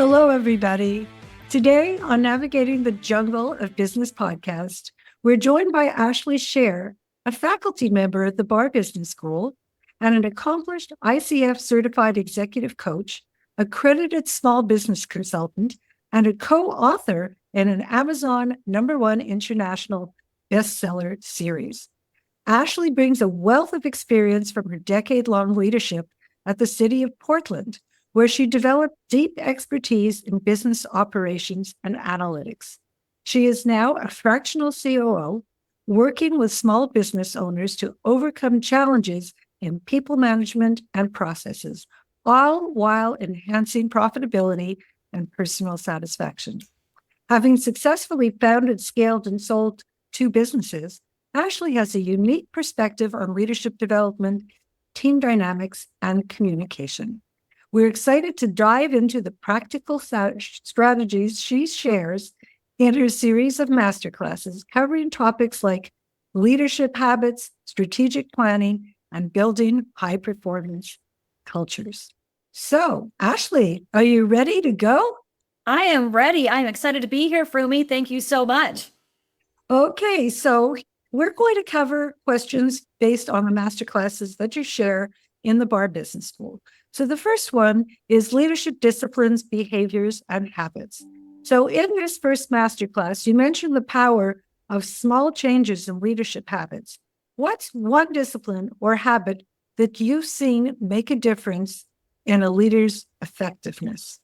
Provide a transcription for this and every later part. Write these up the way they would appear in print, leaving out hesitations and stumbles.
Hello, everybody. Today on Navigating the Jungle of Business podcast, we're joined by Ashley Schaer, a faculty member at the Barr Business School and an accomplished ICF-Certified Executive Coach, accredited small business consultant, and a co-author in an Amazon #1 international bestseller series. Ashley brings a wealth of experience from her decade-long leadership at the City of Portland, where she developed deep expertise in business operations and analytics. She is now a fractional COO, working with small business owners to overcome challenges in people management and processes, all while enhancing profitability and personal satisfaction. Having successfully founded, scaled, and sold 2 businesses, Ashley has a unique perspective on leadership development, team dynamics, and communication. We're excited to dive into the practical strategies she shares in her series of masterclasses covering topics like leadership habits, strategic planning, and building high-performance cultures. So, Ashley, are you ready to go? I am ready. I'm excited to be here, Frumi. Thank you so much. Okay, so we're going to cover questions based on the masterclasses that you share in the Barr Business School. So the first one is leadership disciplines, behaviors, and habits. So in this first masterclass, you mentioned the power of small changes in leadership habits. What's one discipline or habit that you've seen make a difference in a leader's effectiveness?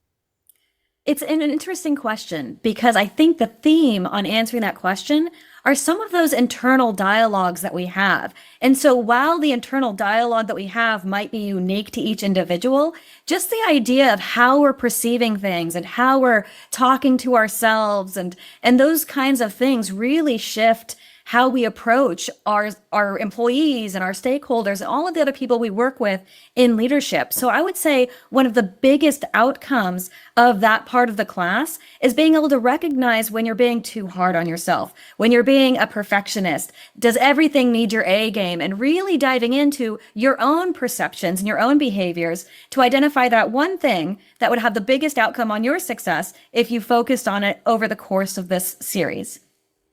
It's an interesting question because I think the theme on answering that question are some of those internal dialogues that we have. And so while the internal dialogue that we have might be unique to each individual, just the idea of how we're perceiving things and how we're talking to ourselves and those kinds of things really shift how we approach our employees and our stakeholders and all of the other people we work with in leadership. So I would say one of the biggest outcomes of that part of the class is being able to recognize when you're being too hard on yourself, when you're being a perfectionist. Does everything need your A game? And really diving into your own perceptions and your own behaviors to identify that one thing that would have the biggest outcome on your success if you focused on it over the course of this series.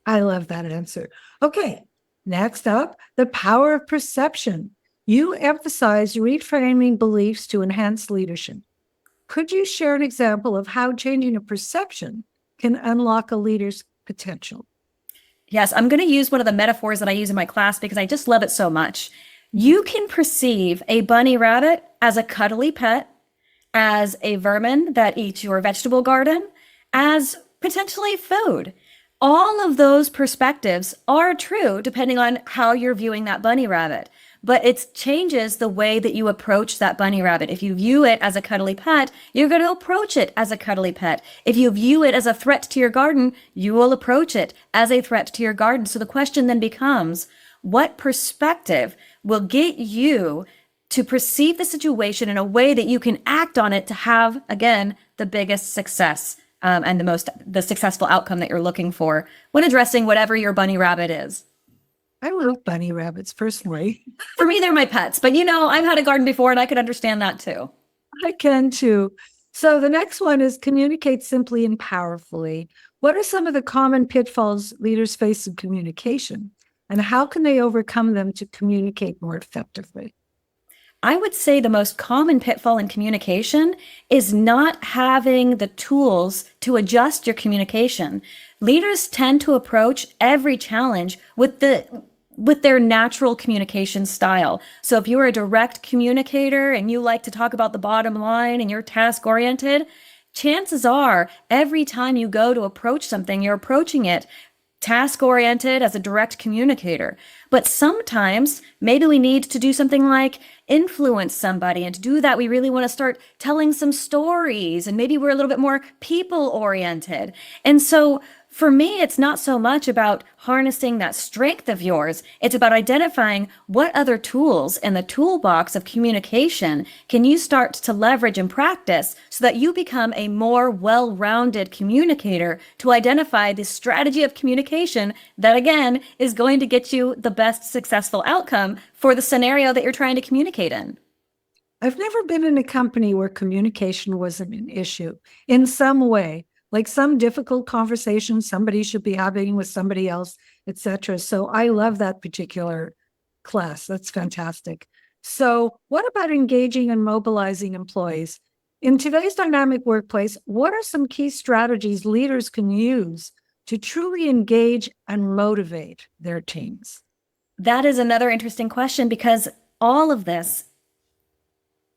I love that answer. Okay, next up, the power of perception. You emphasize reframing beliefs to enhance leadership. Could you share an example of how changing a perception can unlock a leader's potential? Yes, I'm going to use one of the metaphors that I use in my class because I just love it so much. You can perceive a bunny rabbit as a cuddly pet, as a vermin that eats your vegetable garden, as potentially food. All of those perspectives are true depending on how you're viewing that bunny rabbit, but it changes the way that you approach that bunny rabbit. If you view it as a cuddly pet, you're going to approach it as a cuddly pet. If you view it as a threat to your garden, you will approach it as a threat to your garden. So the question then becomes, what perspective will get you to perceive the situation in a way that you can act on it to have, again, the biggest success? And the successful outcome that you're looking for when addressing whatever your bunny rabbit is. I love bunny rabbits personally. For me, they're my pets, but I've had a garden before and I could understand that too. I can too. So the next one is communicate simply and powerfully. What are some of the common pitfalls leaders face in communication, and how can they overcome them to communicate more effectively? I would say the most common pitfall in communication is not having the tools to adjust your communication. Leaders tend to approach every challenge with their natural communication style. So if you're a direct communicator and you like to talk about the bottom line and you're task oriented, chances are every time you go to approach something, you're approaching it task-oriented as a direct communicator. But sometimes maybe we need to do something like influence somebody. And to do that, we really want to start telling some stories. And maybe we're a little bit more people-oriented. And so for me, it's not so much about harnessing that strength of yours. It's about identifying what other tools in the toolbox of communication can you start to leverage and practice so that you become a more well-rounded communicator to identify the strategy of communication that, again, is going to get you the best successful outcome for the scenario that you're trying to communicate in. I've never been in a company where communication wasn't an issue in some way, like some difficult conversation somebody should be having with somebody else, etc. So I love that particular class. That's fantastic. So, what about engaging and mobilizing employees? In today's dynamic workplace, what are some key strategies leaders can use to truly engage and motivate their teams? That is another interesting question because all of this,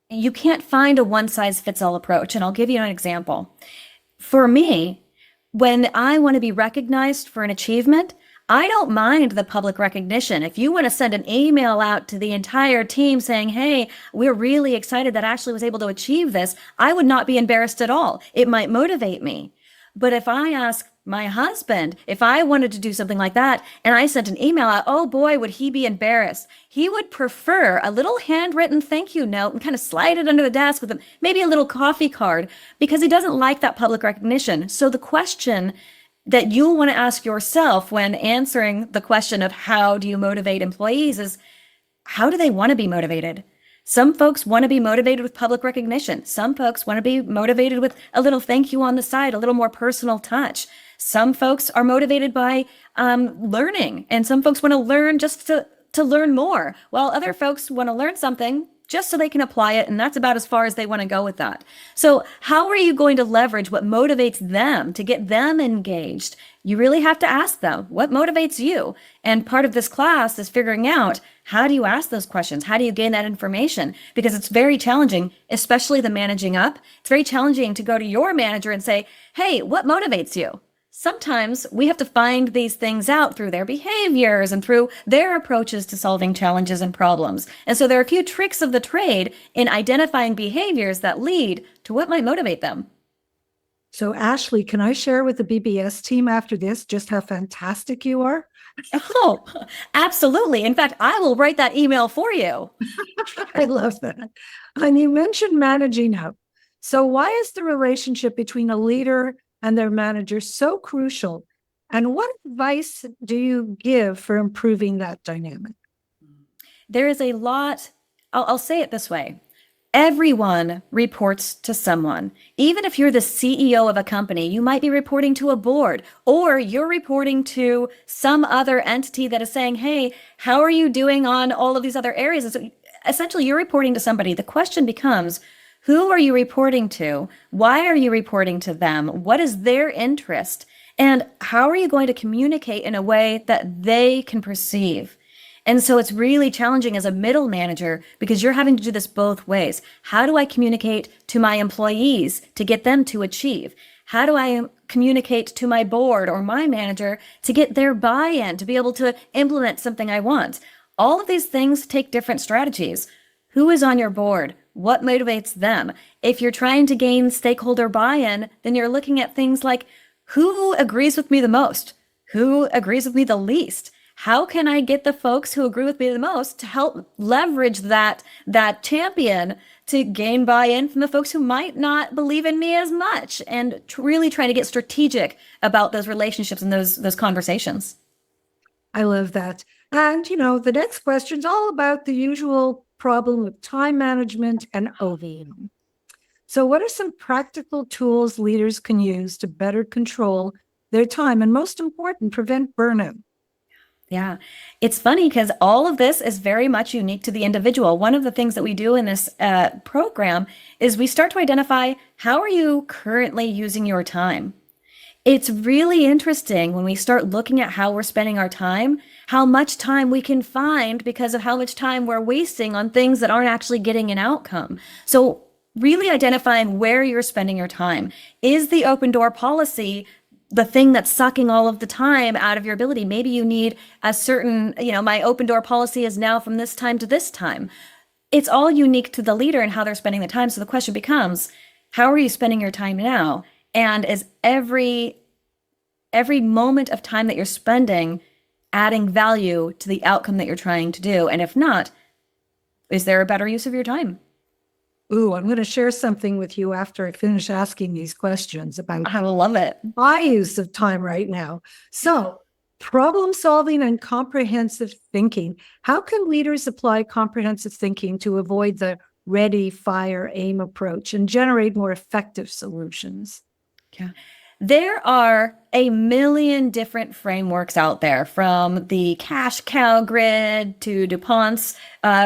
you can't find a one size fits all approach. And I'll give you an example. For me, when I want to be recognized for an achievement, I don't mind the public recognition. If you want to send an email out to the entire team saying, hey, we're really excited that Ashley was able to achieve this, I would not be embarrassed at all. It might motivate me. But if I ask my husband if I wanted to do something like that and I sent an email out, oh boy, would he be embarrassed. He would prefer a little handwritten thank you note and kind of slide it under the desk with maybe a little coffee card because he doesn't like that public recognition. So the question that you'll want to ask yourself when answering the question of how do you motivate employees is, how do they want to be motivated? Some folks want to be motivated with public recognition. Some folks want to be motivated with a little thank you on the side, a little more personal touch. Some folks are motivated by learning, and some folks want to learn just to learn more, while other folks want to learn something just so they can apply it, and that's about as far as they want to go with that. So how are you going to leverage what motivates them to get them engaged? You really have to ask them, what motivates you? And part of this class is figuring out, how do you ask those questions? How do you gain that information? Because it's very challenging, especially the managing up. It's very challenging to go to your manager and say, hey, what motivates you? Sometimes we have to find these things out through their behaviors and through their approaches to solving challenges and problems. And so there are a few tricks of the trade in identifying behaviors that lead to what might motivate them. So, Ashley, can I share with the BBS team after this just how fantastic you are? Oh, absolutely. In fact, I will write that email for you. I love that. And you mentioned managing up. So, why is the relationship between a leader and their manager so crucial? And what advice do you give for improving that dynamic? There is a lot, I'll say it this way. Everyone reports to someone. Even if you're the CEO of a company, you might be reporting to a board, or you're reporting to some other entity that is saying, hey, how are you doing on all of these other areas? And so essentially, you're reporting to somebody. The question becomes, who are you reporting to? Why are you reporting to them? What is their interest? And how are you going to communicate in a way that they can perceive? And so it's really challenging as a middle manager because you're having to do this both ways. How do I communicate to my employees to get them to achieve? How do I communicate to my board or my manager to get their buy-in, to be able to implement something I want? All of these things take different strategies. Who is on your board? What motivates them? If you're trying to gain stakeholder buy-in, then you're looking at things like, who agrees with me the most? Who agrees with me the least? How can I get the folks who agree with me the most to help leverage that champion to gain buy-in from the folks who might not believe in me as much, and really trying to get strategic about those relationships and those conversations. I love that. And, the next question is all about the usual problem of time management and overeating. So what are some practical tools leaders can use to better control their time and, most important, prevent burnout? Yeah, it's funny because all of this is very much unique to the individual. One of the things that we do in this program is we start to identify, how are you currently using your time? It's really interesting when we start looking at how we're spending our time, how much time we can find because of how much time we're wasting on things that aren't actually getting an outcome. So really identifying where you're spending your time. Is the open door policy the thing that's sucking all of the time out of your ability? Maybe you need a certain, my open door policy is now from this time to this time. It's all unique to the leader and how they're spending the time. So the question becomes, how are you spending your time now? And is every moment of time that you're spending adding value to the outcome that you're trying to do? And if not, is there a better use of your time? Ooh, I'm going to share something with you after I finish asking these questions about I love it. my use of time right now. So, problem solving and comprehensive thinking. How can leaders apply comprehensive thinking to avoid the ready, fire, aim approach and generate more effective solutions? Yeah. There are a million different frameworks out there, from the cash cow grid to DuPont's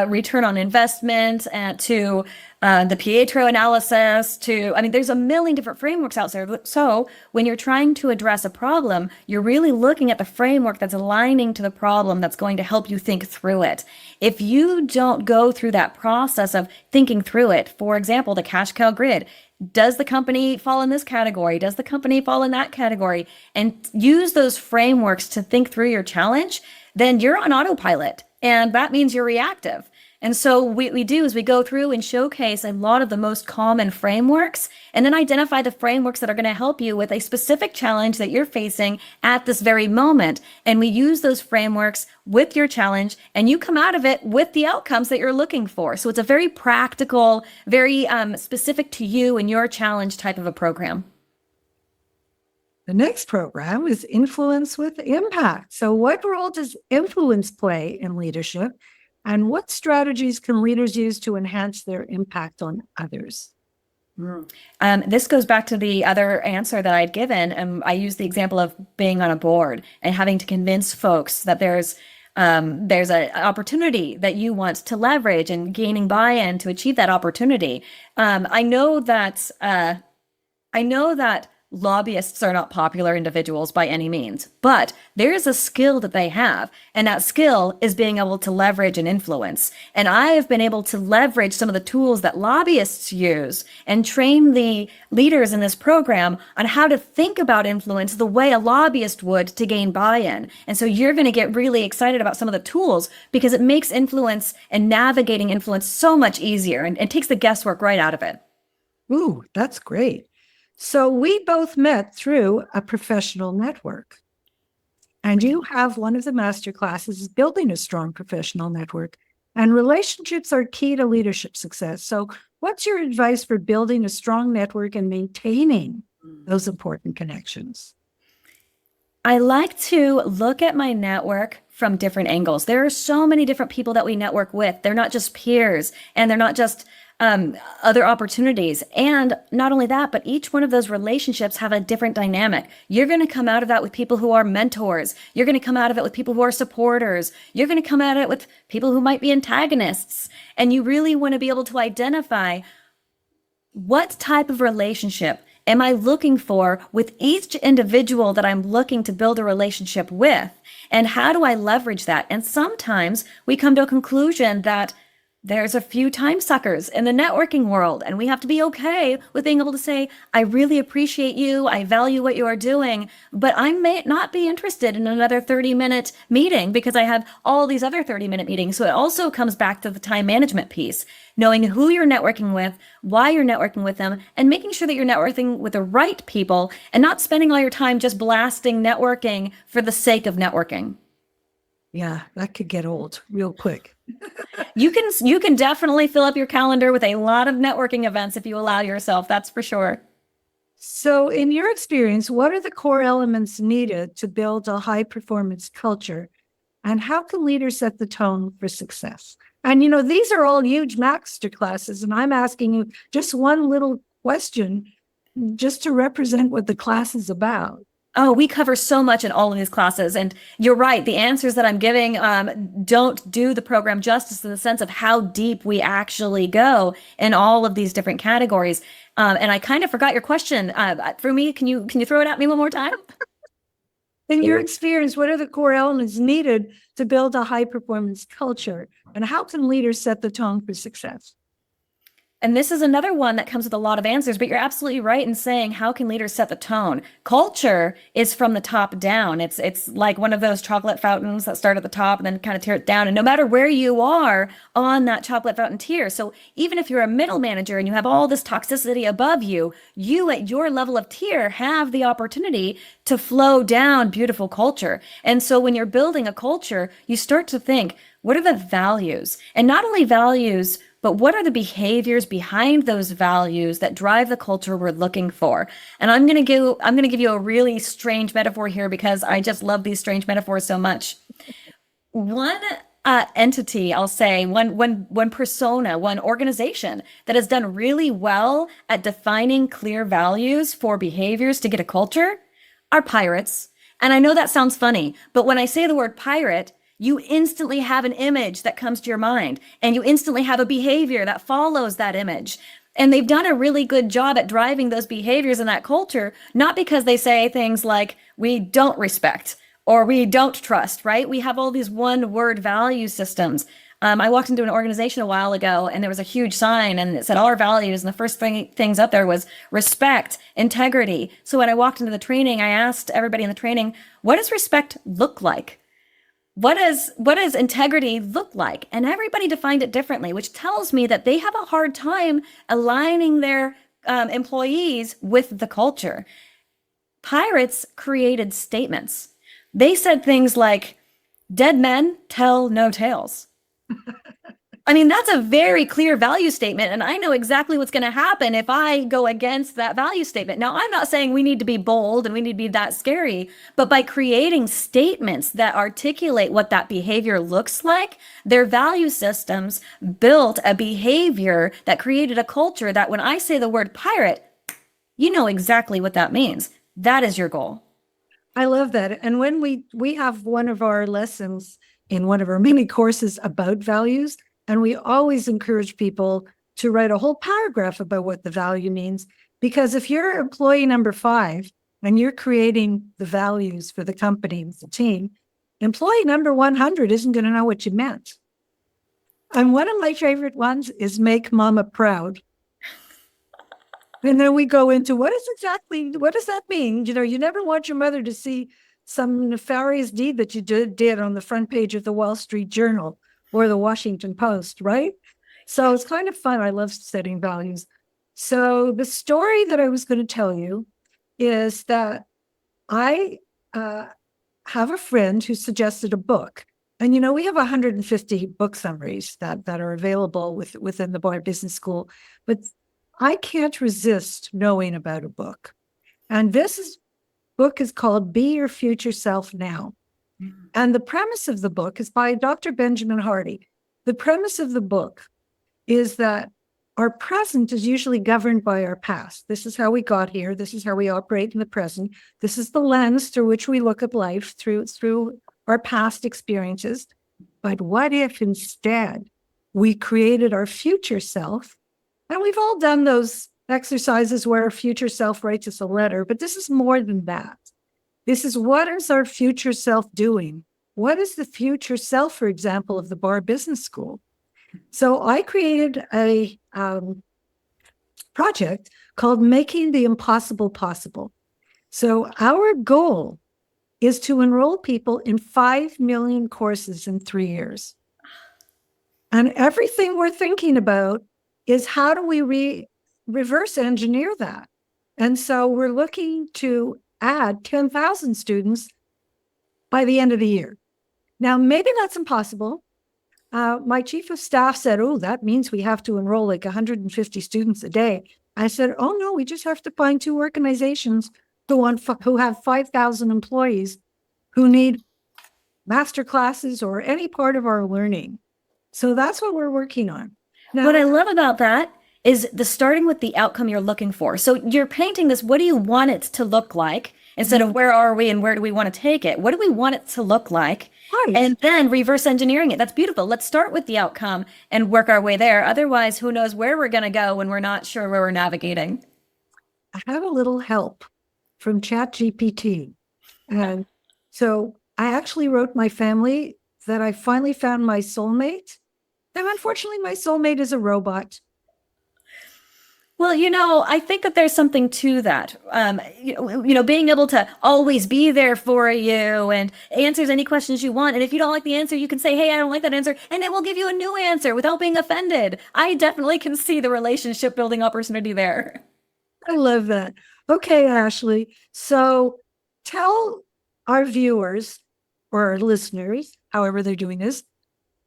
return on investment, and to the Pietro analysis there's a million different frameworks out there. So when you're trying to address a problem, you're really looking at the framework that's aligning to the problem, that's going to help you think through it. If you don't go through that process of thinking through it, for example, the cash cow grid, does the company fall in this category? Does the company fall in that category? And use those frameworks to think through your challenge, then you're on autopilot. And that means you're reactive. And so what we do is we go through and showcase a lot of the most common frameworks, and then identify the frameworks that are going to help you with a specific challenge that you're facing at this very moment. And we use those frameworks with your challenge, and you come out of it with the outcomes that you're looking for. So it's a very practical, very specific to you and your challenge type of a program. The next program is Influence with Impact. So what role does influence play in leadership? And what strategies can leaders use to enhance their impact on others? This goes back to the other answer that I'd given. I used the example of being on a board and having to convince folks that there's an opportunity that you want to leverage, and gaining buy-in to achieve that opportunity. I know that lobbyists are not popular individuals by any means, but there is a skill that they have, and that skill is being able to leverage and influence. And I have been able to leverage some of the tools that lobbyists use and train the leaders in this program on how to think about influence the way a lobbyist would to gain buy-in. And so you're going to get really excited about some of the tools, because it makes influence and navigating influence so much easier, and it takes the guesswork right out of it. Ooh, that's great. So we both met through a professional network. And you have one of the masterclasses is building a strong professional network. And relationships are key to leadership success. So what's your advice for building a strong network and maintaining those important connections? I like to look at my network from different angles. There are so many different people that we network with. They're not just peers, and they're not just other opportunities. And not only that, but each one of those relationships have a different dynamic. You're going to come out of that with people who are mentors. You're going to come out of it with people who are supporters. You're going to come at it with people who might be antagonists. And you really want to be able to identify, what type of relationship am I looking for with each individual that I'm looking to build a relationship with? And how do I leverage that? And sometimes we come to a conclusion that there's a few time suckers in the networking world, and we have to be okay with being able to say, I really appreciate you, I value what you are doing, but I may not be interested in another 30-minute meeting because I have all these other 30-minute meetings. So it also comes back to the time management piece, knowing who you're networking with, why you're networking with them, and making sure that you're networking with the right people and not spending all your time just blasting networking for the sake of networking. Yeah, that could get old real quick. You can definitely fill up your calendar with a lot of networking events if you allow yourself, that's for sure. So in your experience, what are the core elements needed to build a high performance culture? And how can leaders set the tone for success? And these are all huge master classes, and I'm asking you just one little question just to represent what the class is about. Oh, we cover so much in all of these classes. And you're right. The answers that I'm giving don't do the program justice in the sense of how deep we actually go in all of these different categories. And I kind of forgot your question. Frumi, can you throw it at me one more time? In your experience, what are the core elements needed to build a high performance culture? And how can leaders set the tone for success? And this is another one that comes with a lot of answers, but you're absolutely right in saying, how can leaders set the tone? Culture is from the top down. It's like one of those chocolate fountains that start at the top and then kind of tear it down. And no matter where you are on that chocolate fountain tier, so even if you're a middle manager and you have all this toxicity above you, you at your level of tier have the opportunity to flow down beautiful culture. And so when you're building a culture, you start to think, what are the values? And not only values, but what are the behaviors behind those values that drive the culture we're looking for? And I'm going to give you a really strange metaphor here because I just love these strange metaphors so much. One entity, I'll say, one persona, one organization that has done really well at defining clear values for behaviors to get a culture are pirates. And I know that sounds funny, but when I say the word pirate, you instantly have an image that comes to your mind, and you instantly have a behavior that follows that image. And they've done a really good job at driving those behaviors in that culture, not because they say things like, we don't respect or we don't trust, right? We have all these one word value systems. I walked into an organization a while ago and there was a huge sign and it said all our values. And the first things up there was respect, integrity. So when I walked into the training, I asked everybody in the training, what does respect look like? What does integrity look like? And everybody defined it differently, which tells me that they have a hard time aligning their employees with the culture. Pirates created statements. They said things like, dead men tell no tales. I mean, that's a very clear value statement, and I know exactly what's going to happen if I go against that value statement. Now, I'm not saying we need to be bold and we need to be that scary, but by creating statements that articulate what that behavior looks like, their value systems built a behavior that created a culture that when I say the word pirate, you know exactly what that means. That is your goal. I love that. And when we have one of our lessons in one of our mini courses about values, and we always encourage people to write a whole paragraph about what the value means. Because if you're employee number 5 and you're creating the values for the company, the team, employee number 100 isn't going to know what you meant. And one of my favorite ones is make mama proud. And then we go into what does that mean? You know, you never want your mother to see some nefarious deed that you did on the front page of the Wall Street Journal or the Washington Post, right? So it's kind of fun. I love setting values. So the story that I was going to tell you is that I have a friend who suggested a book. And, you know, we have 150 book summaries that are available within the Barr Business School. But I can't resist knowing about a book. And book is called Be Your Future Self Now. Mm-hmm. And the premise of the book is by Dr. Benjamin Hardy. The premise of the book is that our present is usually governed by our past. This is how we got here. This is how we operate in the present. This is the lens through which we look at life through our past experiences. But what if instead we created our future self? And we've all done those exercises where our future self writes us a letter, but this is more than that. This is what is our future self doing? What is the future self, for example, of the Barr Business School? So I created a project called Making the Impossible Possible. So our goal is to enroll people in 5 million courses in 3 years. And everything we're thinking about is how do we reverse engineer that? And so we're looking to add 10,000 students by the end of the year. Now, maybe that's impossible. My chief of staff said, oh, that means we have to enroll like 150 students a day. I said, oh, no, we just have to find 2 organizations who have 5,000 employees who need masterclasses or any part of our learning. So that's what we're working on. Now, what I love about that is the starting with the outcome you're looking for. So you're painting this, what do you want it to look like? Instead of where are we and where do we want to take it? What do we want it to look like? Right. And then reverse engineering it. That's beautiful. Let's start with the outcome and work our way there. Otherwise, who knows where we're going to go when we're not sure where we're navigating. I have a little help from ChatGPT. And so I actually wrote my family that I finally found my soulmate. And unfortunately, my soulmate is a robot. Well, you know, I think that there's something to that. Being able to always be there for you and answers any questions you want. And if you don't like the answer, you can say, hey, I don't like that answer. And it will give you a new answer without being offended. I definitely can see the relationship building opportunity there. I love that. Okay, Ashley. So tell our viewers or our listeners, however they're doing this,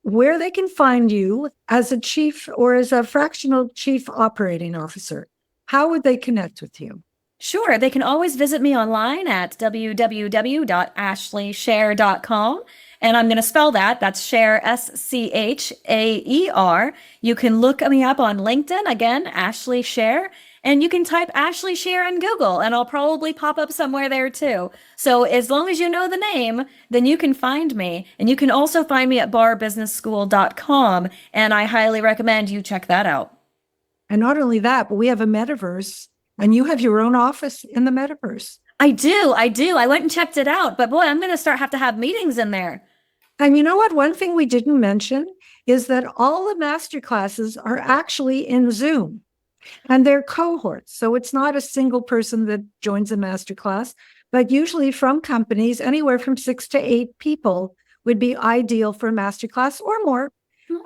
where they can find you as a chief or as a fractional chief operating officer. How would they connect with you? Sure, they can always visit me online at www.ashleyschaer.com. And I'm going to spell that. That's Schaer, Schaer. You can look me up on LinkedIn, again, Ashley Schaer. And you can type Ashley Schaer in Google, and I'll probably pop up somewhere there too. So as long as you know the name, then you can find me. And you can also find me at barbusinessschool.com. And I highly recommend you check that out. And not only that, but we have a metaverse, and you have your own office in the metaverse. I do. I went and checked it out, but boy, I'm going to have to have meetings in there. And you know what? One thing we didn't mention is that all the masterclasses are actually in Zoom, and they're cohorts. So it's not a single person that joins a masterclass, but usually from companies, anywhere from 6 to 8 people would be ideal for a masterclass or more.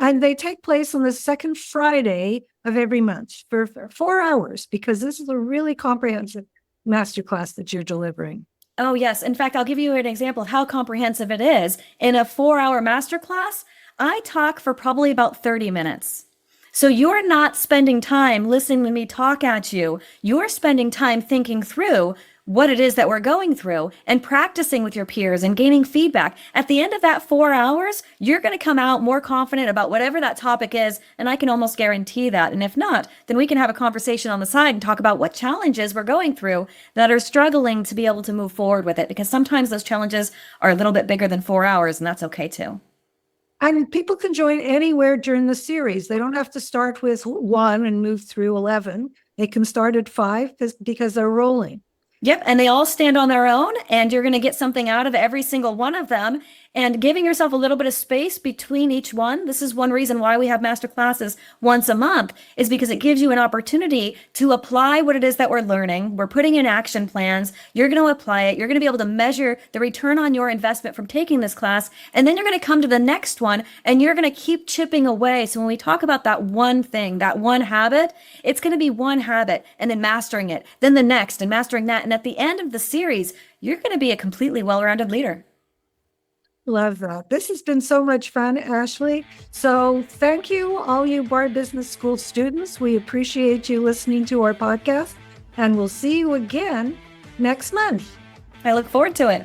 And they take place on the second Friday of every month for 4 hours, because this is a really comprehensive masterclass that you're delivering. Oh, yes. In fact, I'll give you an example of how comprehensive it is. In a 4-hour masterclass, I talk for probably about 30 minutes. So you're not spending time listening to me talk at you. You're spending time thinking through what it is that we're going through and practicing with your peers and gaining feedback. At the end of that 4 hours, you're going to come out more confident about whatever that topic is. And I can almost guarantee that. And if not, then we can have a conversation on the side and talk about what challenges we're going through that are struggling to be able to move forward with it. Because sometimes those challenges are a little bit bigger than 4 hours, and that's okay too. And people can join anywhere during the series. They don't have to start with 1 and move through 11. They can start at 5 because they're rolling. Yep. And they all stand on their own, and you're going to get something out of every single one of them. And giving yourself a little bit of space between each one. This is one reason why we have master classes once a month, is because it gives you an opportunity to apply what it is that we're learning. We're putting in action plans. You're going to apply it. You're going to be able to measure the return on your investment from taking this class. And then you're going to come to the next one, and you're going to keep chipping away. So when we talk about that one thing, that one habit, it's going to be one habit and then mastering it, then the next and mastering that. And at the end of the series, you're going to be a completely well-rounded leader. Love that. This has been so much fun, Ashley. So thank you, all you Barr Business School students. We appreciate you listening to our podcast, and we'll see you again next month. I look forward to it.